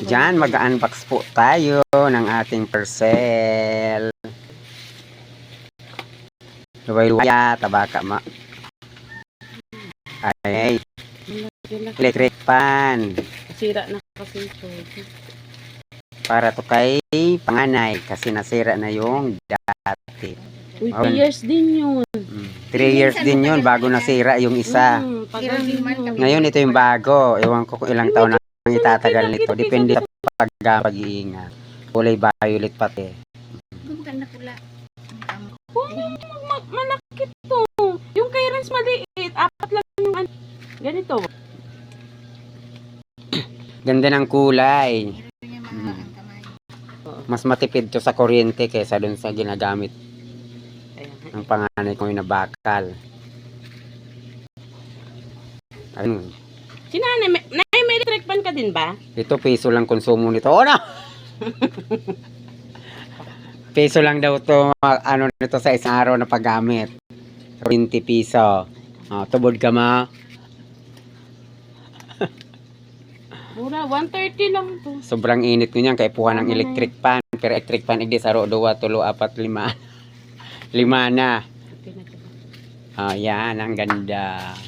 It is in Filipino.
Diyan, mag-unbox po tayo ng ating parcel. Luway-luwaya, tabaka ma. Ay, electric fan. Sira na kasi ito. Para to kay panganay kasi nasira na yung dati. Uy, 3 years din yun. 3 years din yun bago nasira yung isa. Ngayon ito yung bago. Ewan ko kung ilang taon na itatagal nito. Depende sa pag-iingat. Kulay violet pati. Maganda pula. Malaki to. Yung kay Renz maliit. 4 lang yung ganito. Ganda ng kulay. Mas matipid to sa kuryente kaysa dun sa ginagamit ng panganay kong inabakal. Ayun. Si nanay, may electric fan ka din ba? Ito piso lang konsumo nito. Oh, no! Piso lang daw to ano nito sa isang araw na paggamit. 20 piso. Tubod ka ma. Mura, 130 lang to. Sobrang init ko niyan kay puha ng electric fan. Pero electric fan igdi sa 2, 3, 4, 5. 5 na. Yan, ang ganda.